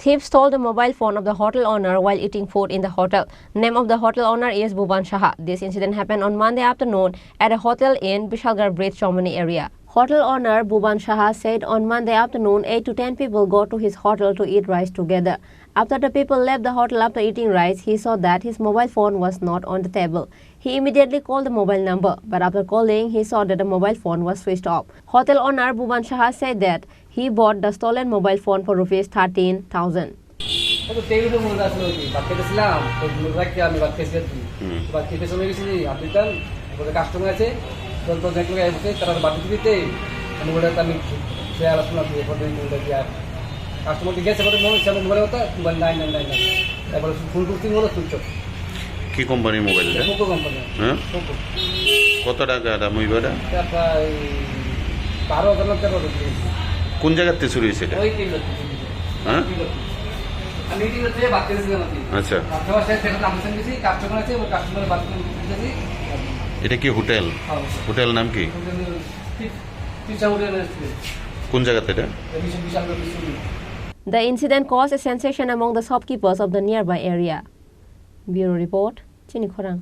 Thieves stole the mobile phone of the hotel owner while eating food in the hotel. Name of the hotel owner is Bhuban Shah. This incident happened on Monday afternoon at a hotel in Bishalgarh Bridge, Chomani area. Hotel owner Bhuban Shah said on Monday afternoon 8 to 10 people go to his hotel to eat rice together. After the people left the hotel after eating rice, he saw that his mobile phone was not on the table. He immediately called the mobile number, but after calling, he saw that the mobile phone was switched off. Hotel owner Bhuban Shah said that he bought the stolen mobile phone for rupees 13,000. কি কোম্পানির mobile এটা? Poco company. হ্যাঁ, Poco. কত টাকা দাম হইবাটা? প্রায় 12,000 টাকা দিয়েছি। কোন জায়গাতে চুরি হয়েছে এটা? ওই কিলো। হ্যাঁ, আমি কিলো থেকে বাদ করেছিলাম আমি। আচ্ছা, কাস্টমার সাথে থেকে আমসেন দিছি, কাস্টমার আছে, ওই কাস্টমারের বাদ করে দিয়েছি। এটা কি হোটেল? হোটেল নাম কি? কোন জায়গাতে এটা? The incident caused a sensation among the shopkeepers of the nearby area. Bureau report, Chini Khorang.